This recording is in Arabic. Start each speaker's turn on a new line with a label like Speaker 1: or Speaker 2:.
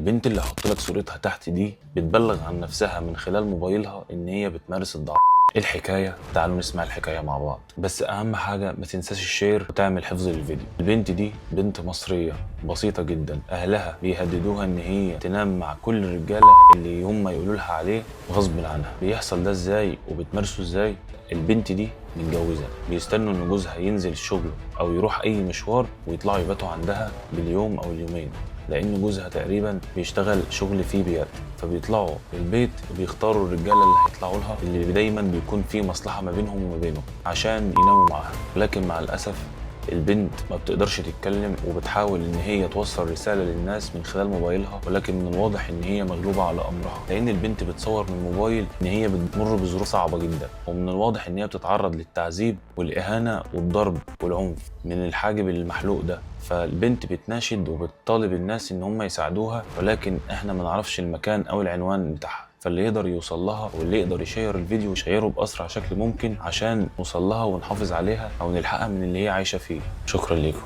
Speaker 1: البنت اللي هحط لك صورتها تحت دي بتبلغ عن نفسها من خلال موبايلها ان هي بتمارس الضعف. ايه الحكايه؟ تعالوا نسمع الحكايه مع بعض، بس اهم حاجه ما تنساش الشير وتعمل حفظ للفيديو. البنت دي بنت مصريه بسيطه جدا، اهلها بيهددوها ان هي تنام مع كل الرجاله اللي هم يقولوا لها عليه غصب عنها. بيحصل ده ازاي وبتمارسه ازاي؟ البنت دي متجوزه، بيستنوا ان جوزها ينزل شغله او يروح اي مشوار ويطلعوا يباتوا عندها باليوم او اليومين، لان جوزها تقريبا بيشتغل شغل فيه بيد. فبيطلعوا البيت وبيختاروا الرجاله اللي هيطلعوا لها اللي دايما بيكون في مصلحه ما بينهم وما بينه عشان يناموا معاها. ولكن مع الاسف البنت ما بتقدرش تتكلم وبتحاول ان هي توصل رساله للناس من خلال موبايلها، ولكن من الواضح ان هي مغلوبه على امرها، لان البنت بتصور من الموبايل ان هي بتمر بظروف صعبه جدا، ومن الواضح ان هي بتتعرض للتعذيب والاهانه والضرب والعنف من الحاجب المحلوق ده. فالبنت بتناشد وبتطالب الناس ان هم يساعدوها، ولكن احنا ما نعرفش المكان او العنوان بتاعها. فاللي يقدر يوصل لها واللي يقدر يشير الفيديو يشيره باسرع شكل ممكن عشان نوصل لها ونحافظ عليها او نلحقها من اللي هي عايشه فيه. شكرا ليكم.